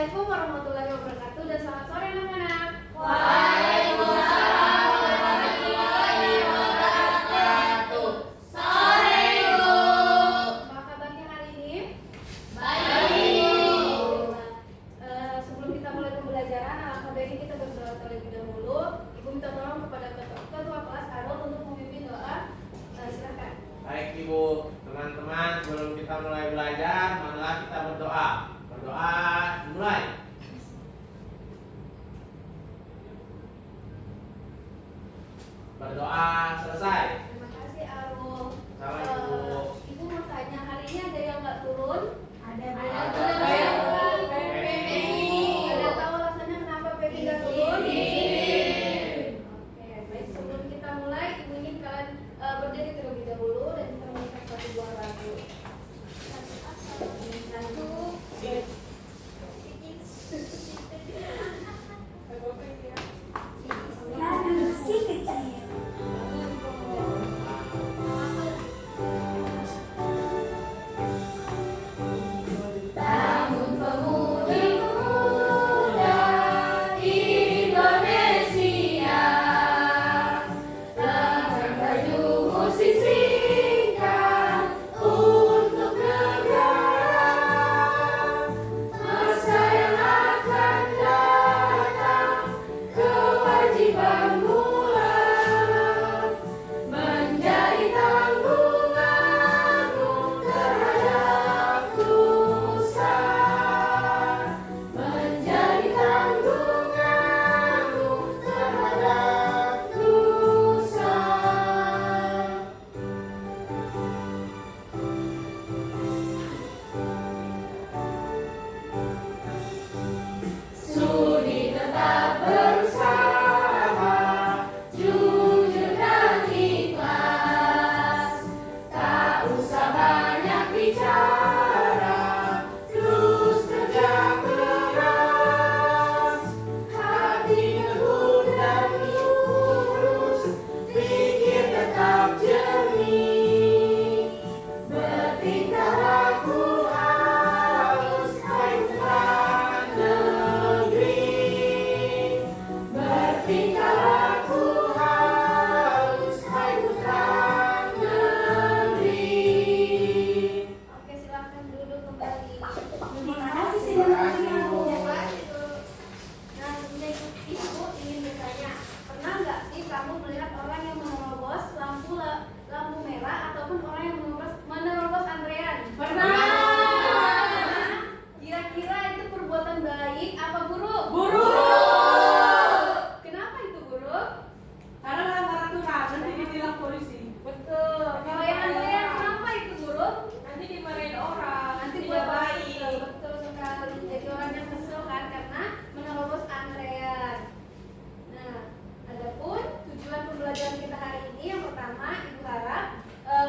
Assalamualaikum warahmatullahi wabarakatuh dan selamat sore anak-anak. Waalaikumsalam warahmatullahi wabarakatuh. Sore Ibu. Apa kabarnya hari ini? Baik. Sebelum kita mulai pembelajaran, alangkah baiknya kita berdoa terlebih dahulu. Ibu minta tolong kepada ketua kelas Arul untuk memimpin doa. Silakan. Baik Ibu, teman-teman, sebelum kita mulai belajar, marilah kita berdoa. Berdoa dimulai. Berdoa selesai. Terima kasih Arul. Sama Ibu. Ibu mau tanya, hari ini ada yang nggak turun? Ada. Ada tahu alasannya kenapa Pepi nggak turun? Izin. Oke, baik. Sebelum kita mulai, Ibu ingin kalian berdiri terlebih dahulu dan kita menyanyikan satu buah lagu. Satu, Bangun pemuda muda Indonesia, lepas baju musik singkat untuk negara. Masa yang akan datang, kewajiban mulai menjadi tanggunganmu terhadap nusa, menjadi tanggunganmu terhadap nusa. Sudi tetap berusaha, jujur dan ikhlas. Tak usah banyak bicara, terus kerja keras. Hati teguh dan lurus, pikir tetap jernih. Bertingkah laku halus, hai putra negeri. Bertingkah laku halus, hai putra negeri. oke, silakan duduk kembali. Terima kasih sudah mendengar. Nah, sebelumnya Ibu ingin bertanya, pernah nggak sih kamu melihat orang yang menerobos lampu merah ataupun orang yang menerobos antrean? Pernah. Kira-kira itu perbuatan baik apa buruk? Buruk. Kenapa itu buruk? Karena melanggar aturan nanti ditilang polisi. Betul. Kalau yang antrean kenapa itu buruk? Nanti dimarahin orang. Nanti tidak buat baik. betul sekali. Jadi orang yang kesel kan karena menerobos antrean. Nah, adapun tujuan pembelajaran kita hari ini yang pertama, Ibu harap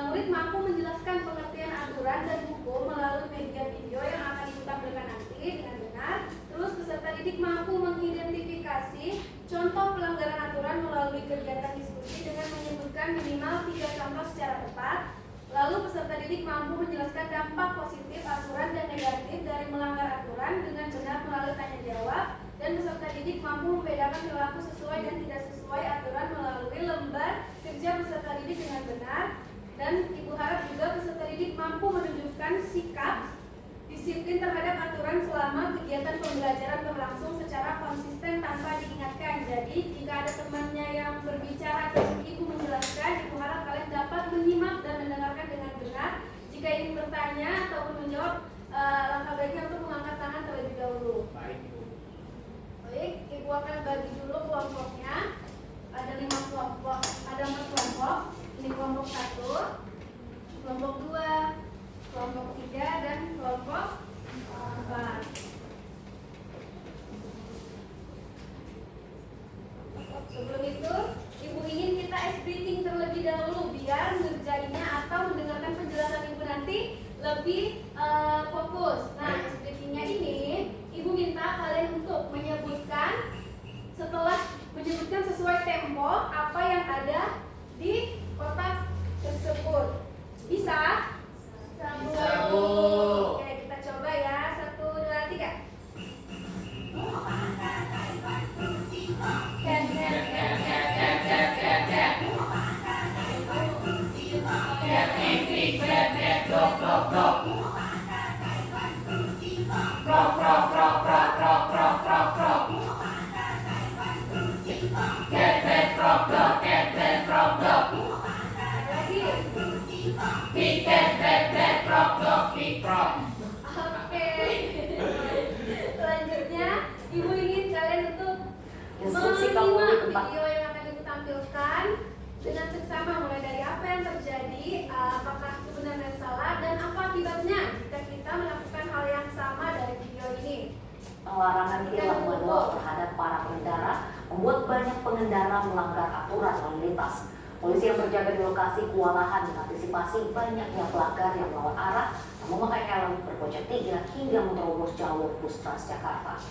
murid mampu menjelaskan pengertian aturan dan hukum melalui media video yang akan Ibu tampilkan nanti dengan benar. Terus peserta didik mampu mengidentifikasi contoh pelanggaran aturan melalui kegiatan diskusi dengan menyebutkan minimal 3 contoh secara tepat. Lalu peserta didik mampu menjelaskan dampak positif aturan dan negatif dari melanggar aturan dengan benar melalui tanya jawab, dan peserta didik mampu membedakan perilaku sesuai dan tidak sesuai aturan melalui lembar kerja peserta didik dengan benar. Dan Ibu harap juga peserta didik mampu menunjukkan sikap disiplin terhadap aturan selama kegiatan pembelajaran berlangsung secara konsisten tanpa diingatkan. Jadi jika ada temannya yang berbicara dan Ibu menjelaskan, Ibu harap kalian dapat menyimak dan mendengarkan dengan benar. Jika ingin bertanya ataupun menjawab, langkah baiknya untuk mengangkat tangan terlebih dahulu. Baik Ibu. Baik, Ibu akan bagi dulu kelompoknya. Ada 5 kelompok, ada 4 kelompok. Ini kelompok 1, kelompok 2, kelompok 3, dan kelompok 4. Sebelum itu, Ibu ingin kita ice breathing terlebih dahulu biar ngerjainnya atau mendengarkan penjelasan Ibu nanti lebih depan. video yang akan ibu tampilkan dengan seksama mulai dari apa yang terjadi, apakah itu benar dan salah, dan apa akibatnya jika kita melakukan hal yang sama dari video ini. Larangan tilang manual terhadap para pengendara membuat banyak pengendara melanggar aturan lalu lintas. Polisi yang berjaga di lokasi kewalahan mengantisipasi banyaknya pelanggar yang melawan arah, tak memakai helm, berbojek 3 hingga menerobos jalur bus Transjakarta.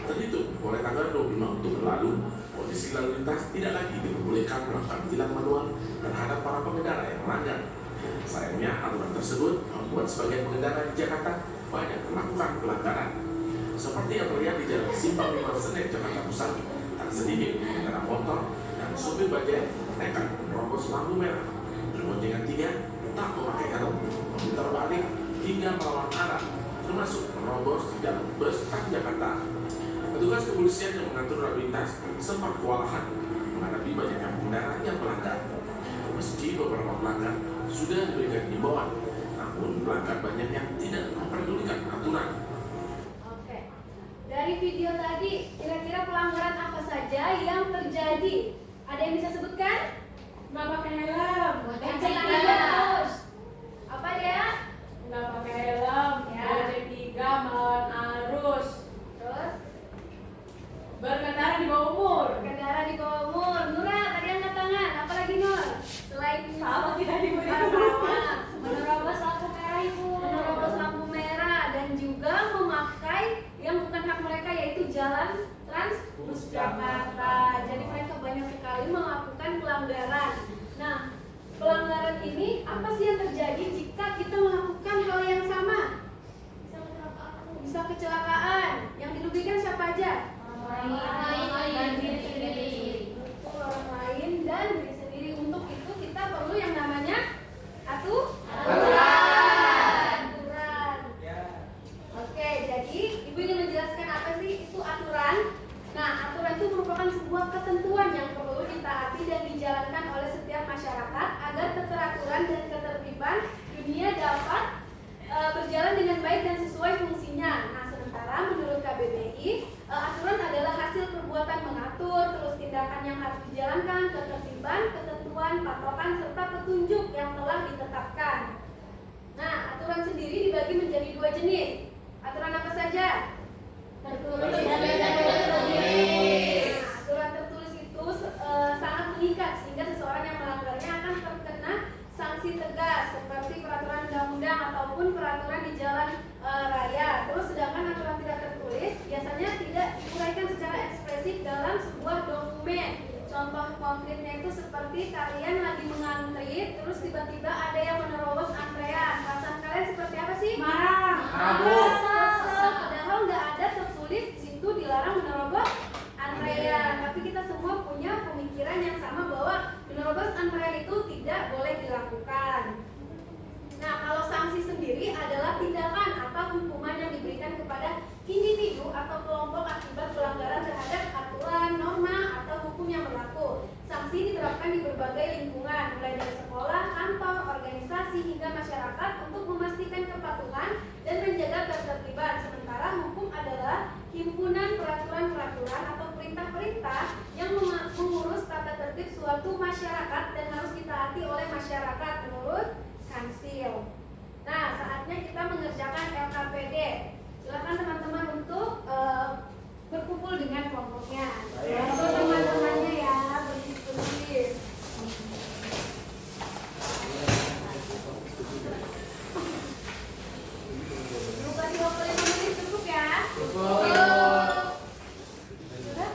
Terhitung mulai tanggal 25 Oktober lalu, polisi lalu lintas tidak lagi diperbolehkan melakukan tilang manual terhadap para pengendara yang melanggar. Sayangnya, aturan tersebut membuat sebagian pengendara di Jakarta banyak melakukan pelanggaran. Seperti yang terlihat di Jalan Simpang 5 Senen, Jakarta Pusat, tak sedikit pengendara motor dan supir bajai nekat menerobos lampu merah, berboncengan 3, tak memakai helm, memutar balik hingga melawan arah, termasuk menerobos di jalur bus Transjakarta. Petugas kepolisian yang mengatur lalu lintas sempat kewalahan menghadapi banyaknya pengendara yang melanggar. Meski beberapa pelanggar sudah diberikan himbauan, namun pelanggar banyak yang tidak memperdulikan aturan. Oke, dari video tadi kira-kira pelanggaran apa saja yang terjadi? Ada yang bisa sebutkan? Nggak pakai helm. Kenceng terus. Apa dia? Nggak pakai helm. Ya. Bojek 3 melawan arus. Terus Berkendara di bawah umur. berkendara di bawah umur. Nura tadi angkat tangan. Apa lagi Nur? Selain Sama tidak diberi. sama menerobos lampu merah ibu, menerobos lampu merah dan juga memakai yang bukan hak mereka yaitu jalan Transjakarta. Jadi mereka banyak sekali melakukan pelanggaran. Nah, pelanggaran ini apa sih yang terjadi jika kita melakukan hal yang sama? Bisa kecelakaan. Yang dirugikan siapa aja? Orang lain dan diri sendiri. Untuk itu kita perlu yang namanya aturan. Oke, jadi ibu ingin menjelaskan apa sih itu aturan. Nah, aturan itu merupakan sebuah ketentuan yang perlu ditaati dan dijalankan oleh setiap masyarakat agar keteraturan dan ketertiban dunia dapat berjalan dengan baik dan sesuai fungsinya. Nah, sementara menurut KBBI, aturan adalah hasil perbuatan mengatur, terus tindakan yang harus dijalankan, ketertiban, ketentuan, patokan, serta petunjuk yang telah ditetapkan. Nah, aturan sendiri dibagi menjadi 2 jenis. Aturan apa saja? Tertulis dan tidak tertulis. Nah, aturan tertulis itu sangat mengikat sehingga seseorang yang melanggarnya akan terkena sanksi tegas seperti peraturan undang-undang ataupun peraturan di jalan raya. Terus sedangkan aturan tidak tertulis biasanya tidak diuraikan secara ekspresif dalam sebuah dokumen. Contoh konkretnya itu seperti kalian lagi mengantri, terus tiba-tiba ada yang menerobos antrean. Perasaan kalian seperti apa sih? Marah. Kesel. Padahal nggak ada tertulis di situ dilarang menerobos antrean. Tapi kita semua punya pemikiran yang sama bahwa menerobos antrean itu tidak boleh dilakukan. Nah, kalau sanksi sendiri adalah tindakan atau hukuman yang diberikan kepada individu atau kelompok akibat pelanggaran terhadap aturan, norma, atau hukum yang berlaku. Sanksi diterapkan di berbagai lingkungan, mulai dari sekolah, kantor, organisasi, hingga masyarakat untuk memastikan kepatuhan dan menjaga ketertiban. Sementara hukum adalah himpunan peraturan-peraturan atau perintah-perintah yang mengurus tata tertib suatu masyarakat dan harus ditaati oleh masyarakat menurut Kansil. Nah, saatnya kita mengerjakan LKPD. Silakan teman-teman untuk berkumpul dengan kelompoknya. Bantu teman-temannya ya berdiskusi. Durasi waktu 5 menit cukup ya? Cukup. Sudah?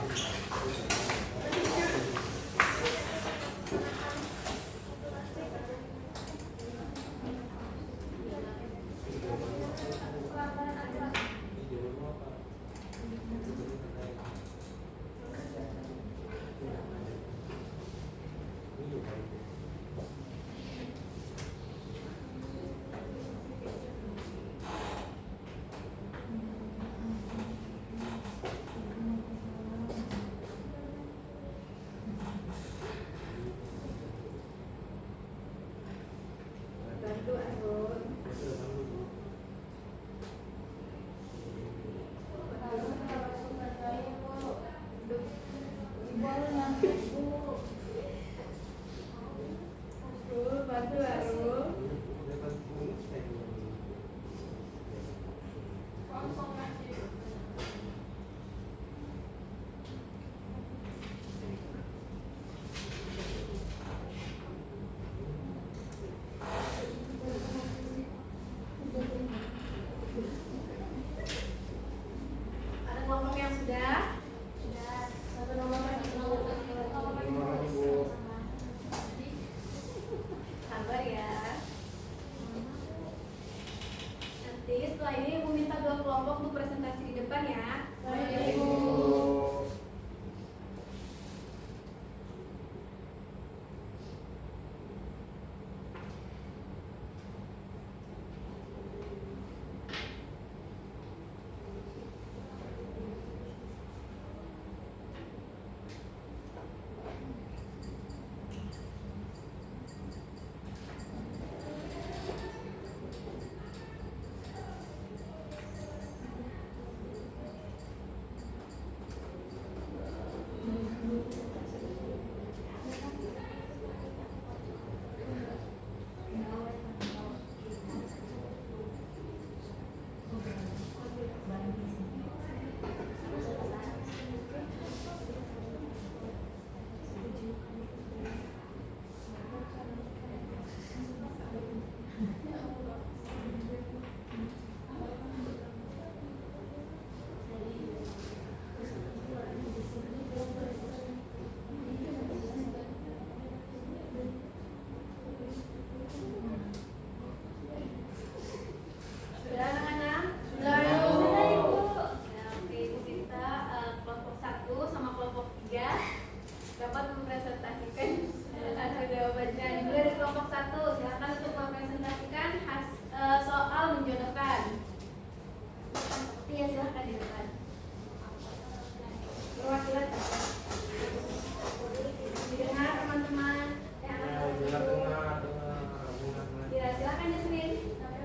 Bantu Arun. setelah ini Ibu minta dua kelompok untuk presentasi di depan ya. Baik, Ibu. Sudah anak-anak? Sudah, Ibu. Sudah, Ibu. Nah, oke, Ibu minta kelompok 1 sama kelompok 3 dapat mempresentasikan hasil jawabannya. Dimulai dari kelompok 1, silakan untuk mempresentasikan soal menjodohkan. Iya, silakan di depan. Perwakilan siapa? Didengar teman-teman. Ya, dengar. Ya, silakan Yasmin.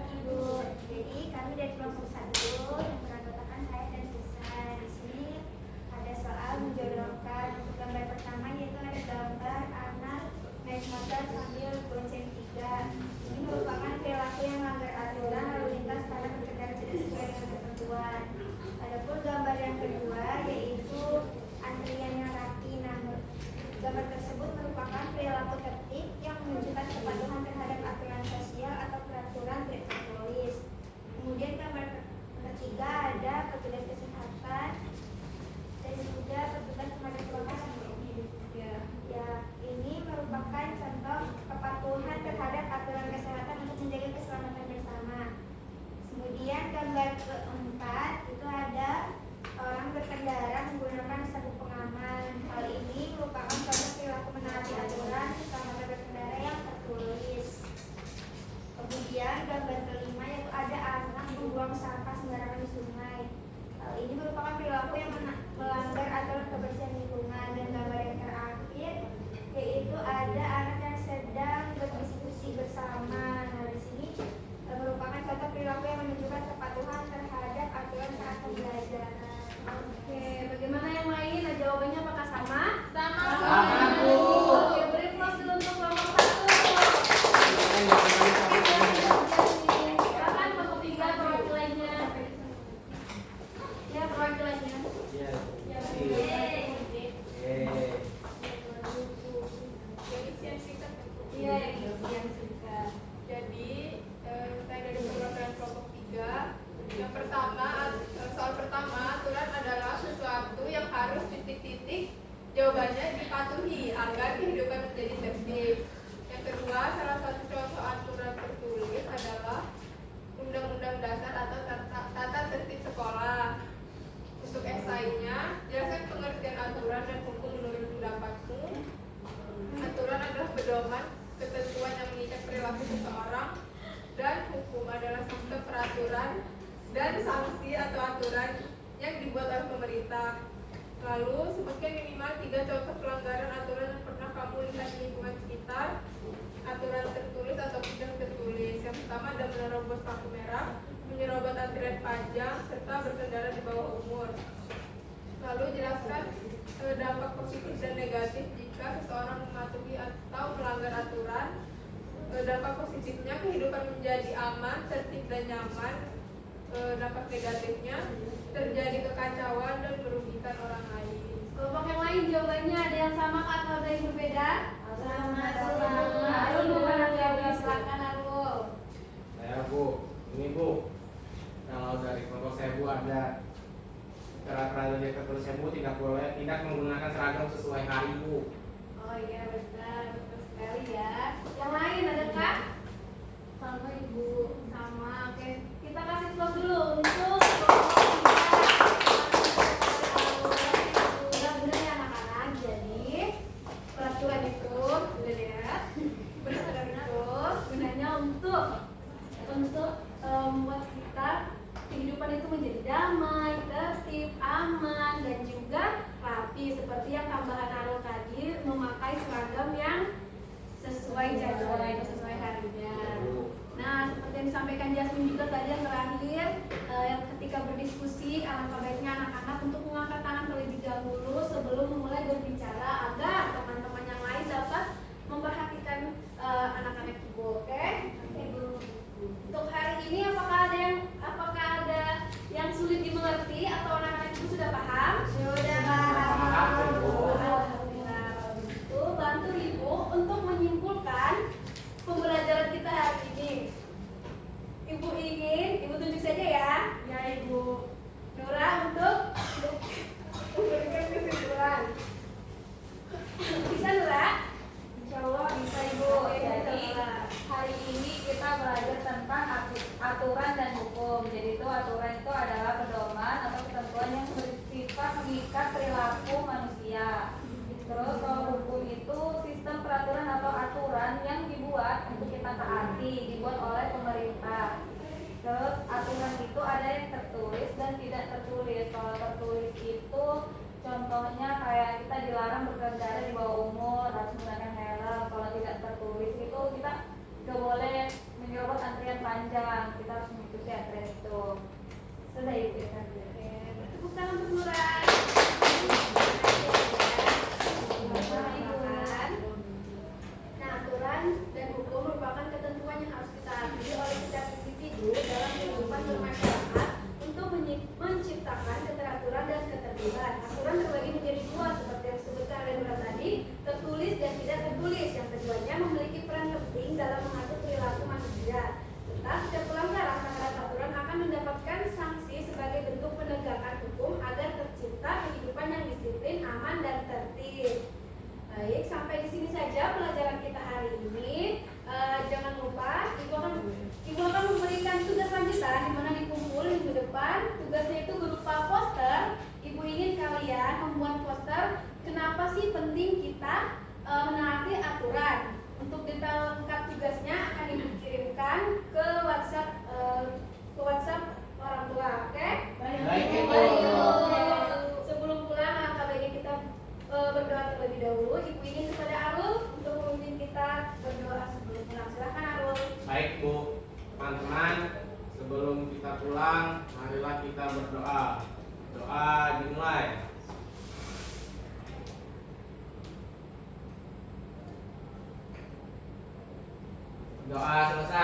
Ibu, jadi kami dari kelompok 1 yang beranggotakan saya dan Susan. Di sini ada soal menjodohkan. Untuk gambar pertama yaitu ada gambar anak naik motor sambil bonceng 3. Ini merupakan perilaku yang melanggar aturan lalu lintas karena berkendara tidak sesuai dengan ketentuan. Adapun gambar yang kedua yaitu antrian yang rapi. Nah, gambar tersebut merupakan perilaku tertib yang menunjukkan kepatuhan terhadap aturan sosial atau peraturan tidak tertulis. Kemudian gambar ketiga ada petugas kesehatan dan juga petugas pemadam kebakaran. Ya, ini merupakan contoh kepatuhan terhadap aturan kesehatan untuk menjaga keselamatan bersama. Kemudian gambar keempat itu ada orang berkendara menggunakan sabuk pengaman. Hal ini merupakan contoh perilaku menaati aturan keselamatan berkendara yang tertulis. Kemudian gambar kelima yaitu ada anak membuang sampah sembarangan di sungai. Hal ini merupakan perilaku yang melanggar aturan kebersihan lingkungan. Dan gambar yang terakhir yaitu ada anak yang sedang berdiskusi bersama. Nah, di sini merupakan contoh perilaku yang menunjukkan kepatuhan terhadap aturan saat pembelajaran. Oke, bagaimana yang lain? Nah, jawabannya apakah sama? Sama. Sama, Bu. Oke, beri plus dulu untuk kelompok 1. Silakan kelompok 3 perwakilannya. Ya, perwakilannya. Iya. Yang singkat. Iya, yang singkat. Jadi saya dari perwakilan kelompok 3. Yang pertama, soal pertama, aturan adalah sesuatu yang harus titik-titik jawabannya dipatuhi agar kehidupan menjadi tertib. Yang kedua, salah satu contoh aturan tertulis adalah Undang-Undang Dasar atau Tata Tertib Sekolah. Untuk esainya, jelaskan pengertian aturan dan hukum menurut pendapatmu. Aturan adalah pedoman ketentuan yang mengikat perilaku seseorang, dan hukum adalah sistem peraturan dan sanksi atau aturan yang dibuat oleh pemerintah. Lalu, sebutkan minimal 3 contoh pelanggaran aturan yang pernah kamu lihat di lingkungan sekitar. Aturan tertulis atau tidak tertulis. Yang pertama ada menerobos lampu merah, menyerobot antrian panjang, serta berkendara di bawah umur. Lalu jelaskan dampak positif dan negatif jika seseorang mematuhi atau melanggar aturan. Dampak positifnya kehidupan menjadi aman, tertib dan nyaman. Dampak negatifnya terjadi kekacauan dan merugikan orang lain. Kelompok yang lain jawabannya ada yang sama atau ada yang berbeda? Sama. Arul mau menanggapi, silakan Arul. Saya Bu, ini Bu. Kalau dari kelompok saya Bu ada peraturan yang tertulisnya Bu tidak boleh tidak menggunakan seragam sesuai hari Bu. Oh iya benar, betul sekali ya. Yang lain adakah? Sama Ibu. Sama, oke. Kita kasih plus dulu. untuk membuat kita kehidupan itu menjadi damai, tertib, aman, dan juga rapi. Seperti yang tambahan Arul tadi, memakai seragam yang sesuai jadwal, sesuai harinya. Nah, seperti yang disampaikan Jasmine juga tadi yang terakhir, yang ketika berdiskusi, alangkah baiknya anak-anak untuk mengangkat tangan terlebih dahulu sebelum memulai berbicara agar teman-teman yang lain dapat memperhatikan anak-anak ibu. Oke? Untuk hari ini apakah ada yang sulit dimengerti atau anak-anak ibu sudah paham? Sudah Paham, Bu. Alhamdulillah. Itu bantu ibu untuk menyimpulkan pembelajaran kita hari ini. Ibu tunjuk saja ya. Ya ibu. Nura untuk memberikan kesimpulan. Bisa Nura? Insya Allah bisa Ibu. Jadi hari ini kita belajar tentang aturan dan hukum. Jadi itu aturan itu adalah pedoman atau ketentuan yang bersifat mengikat perilaku manusia. Terus kalau hukum itu sistem peraturan atau aturan yang dibuat untuk kita taati, dibuat oleh pemerintah. Terus aturan itu ada yang tertulis dan tidak tertulis. Kalau tertulis itu contohnya kayak kita dilarang berkendara di bawah umur, harus menggunakan helm. Kalau tidak tertulis itu kita gak boleh menyerobot antrian panjang, kita harus mengikuti antrian itu. Sudah itu ya. Tepuk tangan untuk Nura. Nah, aturan dan hukum merupakan ketentuan yang harus ditaati oleh setiap individu dalam kehidupan bermasyarakat untuk menciptakan keteraturan dan ketertiban. Aturan terbagi menjadi dua seperti yang disebutkan oleh Nura tadi, tertulis dan tidak tertulis. Yang keduanya memiliki peran penting dalam mengatur perilaku manusia. Serta setiap pelanggaran terhadap aturan akan mendapatkan sanksi sebagai bentuk penegakan hukum agar tercipta kehidupan yang disiplin, aman, dan tertib. Baik, sampai di sini saja pelajaran kita hari ini. Jangan lupa, ibu akan memberikan tugas lanjutan di mana dikumpul minggu depan. Tugasnya itu berupa poster. Ibu ingin kalian membuat poster. Kenapa sih penting kita menaati aturan? Untuk detail lengkap tugasnya akan ibu kirimkan ke WhatsApp orang tua. Oke? Baik, Ibu. Sebelum pulang, alangkah baiknya kita berdoa terlebih dahulu. Ibu ingin kepada Arul untuk memimpin kita berdoa sebelum pulang. Silakan Arul. Baik Bu, teman-teman, sebelum kita pulang, marilah kita berdoa. Doa dimulai. Doa selesai.